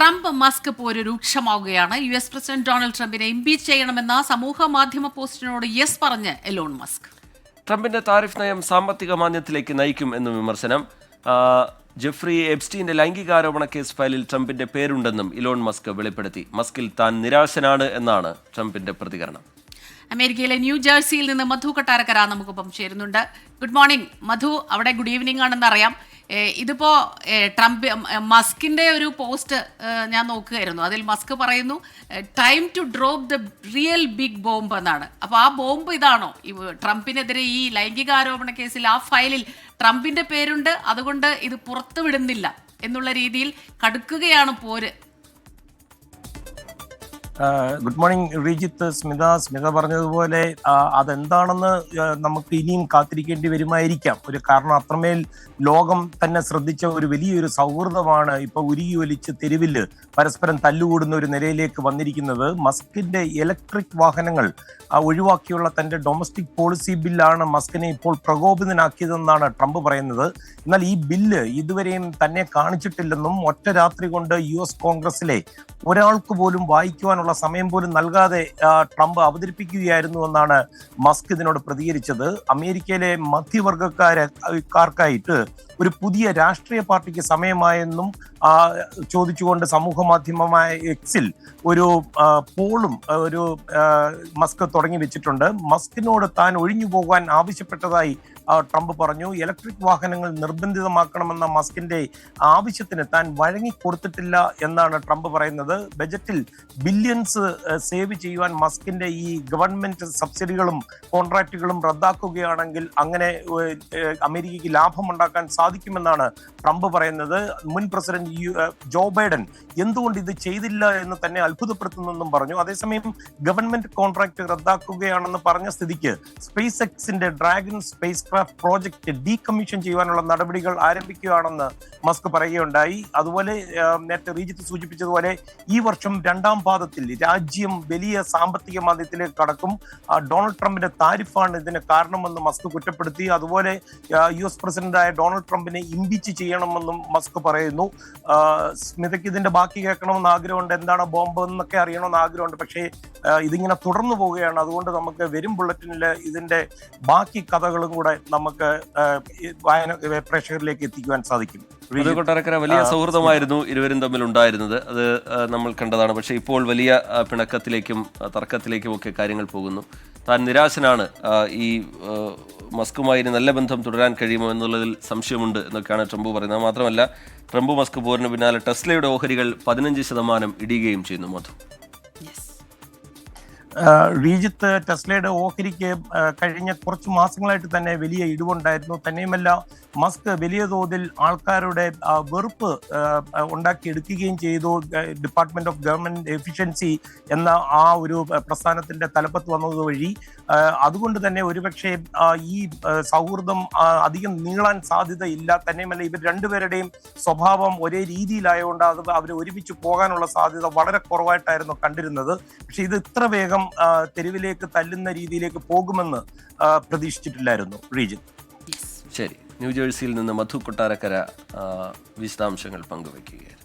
Trump Musk പോര് രൂക്ഷമാവുകയാണ്. US president Donald ട്രംപിനെ impeach ചെയ്യണമെന്ന സമൂഹ മാധ്യമ പോസ്റ്റിനോട് യെസ് പറഞ്ഞ് എലോൺ മസ്ക്. ട്രംപിന്റെ താരിഫ് നയം സാമ്പത്തിക മാന്ദ്യത്തിലേക്ക് നയിക്കും എന്നും വിമർശനം. ജെഫ്രി എപ്സ്റ്റീന്റെ ലൈംഗികാരോപണ കേസ് ഫയലിൽ ട്രംപിന്റെ പേരുണ്ടെന്നും ഇലോൺ മസ്ക് വെളിപ്പെടുത്തി. മസ്കിൽ താൻ നിരാശനാണ് എന്നാണ് ട്രംപിന്റെ പ്രതികരണം. അമേരിക്കയിലെ ന്യൂ ജേഴ്സിയിൽ നിന്ന് മധു കൊട്ടാരക്കര നമുക്കൊപ്പം ചേരുന്നുണ്ട്. ഗുഡ് മോർണിംഗ് മധു. അവിടെ ഗുഡ് ഈവനിങ് ആണെന്ന് അറിയാം. ഇതിപ്പോ ട്രംപ് മസ്കിന്റെ ഒരു പോസ്റ്റ് ഞാൻ നോക്കുകയായിരുന്നു. അതിൽ മസ്ക് പറയുന്നു time to drop the real big bomb എന്നാണ്. അപ്പോൾ ആ ബോംബ് ഇതാണോ? ട്രംപിനെതിരെ ഈ ലൈംഗികാരോപണ കേസിൽ ആ ഫയലിൽ ട്രംപിന്റെ പേരുണ്ട്, അതുകൊണ്ട് ഇത് പുറത്തുവിടുന്നില്ല എന്നുള്ള രീതിയിൽ കടുക്കുകയാണ് പോര്. Good morning Rejith. സ്മിത പറഞ്ഞതുപോലെ അതെന്താണെന്ന് നമുക്ക് ഇനിയും കാത്തിരിക്കേണ്ടി വരുമായിരിക്കാം. കാരണം അത്രമേൽ ലോകം തന്നെ ശ്രദ്ധിച്ച ഒരു വലിയൊരു സൗഹൃദമാണ് ഇപ്പൊ ഉരുകി ഒലിച്ച് തെരുവിൽ പരസ്പരം തല്ലുകൂടുന്ന ഒരു നിലയിലേക്ക് വന്നിരിക്കുന്നത്. മസ്കിന്റെ ഇലക്ട്രിക് വാഹനങ്ങൾ ഒഴിവാക്കിയുള്ള തന്റെ ഡൊമസ്റ്റിക് പോളിസി ബില്ലാണ് മസ്കിനെ ഇപ്പോൾ പ്രകോപിതനാക്കിയതെന്നാണ് ട്രംപ് പറയുന്നത്. എന്നാൽ ഈ ബില്ല് ഇതുവരെയും തന്നെ കാണിച്ചിട്ടില്ലെന്നും ഒറ്റ രാത്രി കൊണ്ട് US കോൺഗ്രസിലെ ഒരാൾക്ക് പോലും വായിക്കുവാനുള്ള സമയം പോലും നൽകാതെ ട്രംപ് അവതരിപ്പിക്കുകയായിരുന്നു എന്നാണ് മസ്ക് ഇതിനോട് പ്രതികരിച്ചത്. അമേരിക്കയിലെ മധ്യവർഗക്കാർക്കായിട്ട് ഒരു പുതിയ രാഷ്ട്രീയ പാർട്ടിക്ക് സമയമായെന്നും ചോദിച്ചുകൊണ്ട് സമൂഹ മാധ്യമമായ എക്സിൽ ഒരു പോളും മസ്ക് തുടങ്ങി വെച്ചിട്ടുണ്ട്. മസ്കിനോട് താൻ ഒഴിഞ്ഞു പോകാൻ ആവശ്യപ്പെട്ടതായി ട്രംപ് പറഞ്ഞു. ഇലക്ട്രിക് വാഹനങ്ങൾ നിർബന്ധിതമാക്കണമെന്ന മസ്കിന്റെ ആവശ്യത്തിന് താൻ വഴങ്ങിക്കൊടുത്തിട്ടില്ല എന്നാണ് ട്രംപ് പറയുന്നത്. ബജറ്റിൽ ബില്യൺസ് സേവ് ചെയ്യുവാൻ മസ്കിന്റെ ഈ ഗവൺമെന്റ് സബ്സിഡികളും കോൺട്രാക്റ്റുകളും റദ്ദാക്കുകയാണെങ്കിൽ അങ്ങനെ അമേരിക്കയ്ക്ക് ലാഭമുണ്ടാക്കാൻ സാധിക്കുമെന്നാണ് ട്രംപ് പറയുന്നത്. മുൻ പ്രസിഡന്റ് ജോ ബൈഡൻ എന്തുകൊണ്ട് ഇത് ചെയ്തില്ല എന്ന് തന്നെ അത്ഭുതപ്പെടുത്തുന്നെന്നും പറഞ്ഞു. അതേസമയം ഗവൺമെന്റ് കോൺട്രാക്ട് റദ്ദാക്കുകയാണെന്ന് പറഞ്ഞ സ്ഥിതിക്ക് സ്പേസ് എക്സിന്റെ dragon space craft project decommission ചെയ്യുവാനുള്ള നടപടികൾ ആരംഭിക്കുകയാണെന്ന് മസ്ക് പറയുകയുണ്ടായി. അതുപോലെ നേരത്തെ റീജിത്ത് സൂചിപ്പിച്ചതുപോലെ ഈ വർഷം രണ്ടാം പാദത്തിൽ രാജ്യം വലിയ സാമ്പത്തിക മാന്ദ്യത്തിലേക്ക് കടക്കും. ഡൊണാൾഡ് ട്രംപിന്റെ താരിഫാണ് ഇതിന് കാരണമെന്ന് മസ്ക് കുറ്റപ്പെടുത്തി. അതുപോലെ US പ്രസിഡന്റായ ഡൊണാൾഡ് ട്രംപിനെ ഇംപീച്ച് ചെയ്യണമെന്നും മസ്ക് പറയുന്നു. സ്മിതയ്ക്ക് ഇതിന്റെ ബാക്കി കേൾക്കണമെന്ന് ആഗ്രഹമുണ്ട്. എന്താണ് ബോംബ് എന്നൊക്കെ അറിയണമെന്ന് ആഗ്രഹമുണ്ട്. പക്ഷേ ഇതിങ്ങനെ തുടർന്നു പോവുകയാണ്. അതുകൊണ്ട് നമുക്ക് വരും ബുള്ളറ്റിനിൽ ഇതിന്റെ ബാക്കി കഥകളും കൂടെ നമുക്ക് പ്രേക്ഷകരിലേക്ക് എത്തിക്കുവാൻ സാധിക്കും. കൊട്ടാരക്കര വലിയ സൗഹൃദമായിരുന്നു ഇരുവരും തമ്മിൽ ഉണ്ടായിരുന്നത്. അത് നമ്മൾ കണ്ടതാണ്. പക്ഷേ ഇപ്പോൾ വലിയ പിണക്കത്തിലേക്കും തർക്കത്തിലേക്കും ഒക്കെ കാര്യങ്ങൾ പോകുന്നു. താൻ നിരാശനാണ്. ഈ മസ്കുമായി ഇനി നല്ല ബന്ധം തുടരാൻ കഴിയുമോ എന്നുള്ളതിൽ സംശയമുണ്ട് എന്നൊക്കെയാണ് ട്രംപ് പറയുന്നത്. മാത്രമല്ല ട്രംപ് മസ്ക് പോരിന് പിന്നാലെ ടെസ്ലയുടെ ഓഹരികൾ 15% ഇടിയുകയും ചെയ്യുന്നു. മധു. റീജിത്ത്, ടെസ്ലയുടെ ഓഹരിക്ക് കഴിഞ്ഞ കുറച്ച് മാസങ്ങളായിട്ട് തന്നെ വലിയ ഇടിവുണ്ടായിരുന്നു. തന്നെയുമല്ല മസ്ക് വലിയ തോതിൽ ആൾക്കാരുടെ വെറുപ്പ് ഉണ്ടാക്കിയെടുക്കുകയും ചെയ്തു. ഡിപ്പാർട്ട്മെന്റ് ഓഫ് ഗവൺമെന്റ് എഫിഷ്യൻസി എന്ന ആ ഒരു പ്രസ്ഥാനത്തിന്റെ തലപ്പത്ത് വന്നത് വഴി. അതുകൊണ്ട് തന്നെ ഒരുപക്ഷെ ഈ സൗഹൃദം അധികം നീളാൻ സാധ്യതയില്ല. തന്നെയുമല്ല ഇവർ രണ്ടുപേരുടെയും സ്വഭാവം ഒരേ രീതിയിലായതുകൊണ്ട് അവർ ഒരുമിച്ച് പോകാനുള്ള സാധ്യത വളരെ കുറവായിട്ടായിരുന്നു കണ്ടിരുന്നത്. പക്ഷെ ഇത് ഇത്ര വേഗം തെരുവിലേക്ക് തല്ലുന്ന രീതിയിലേക്ക് പോകുമെന്ന് പ്രതീക്ഷിച്ചിട്ടില്ലായിരുന്നു. റീജിത്ത്. ശരി. ന്യൂജേഴ്സിയിൽ നിന്ന് മധു കൊട്ടാരക്കര വിശദാംശങ്ങൾ പങ്കുവയ്ക്കുകയായിരുന്നു.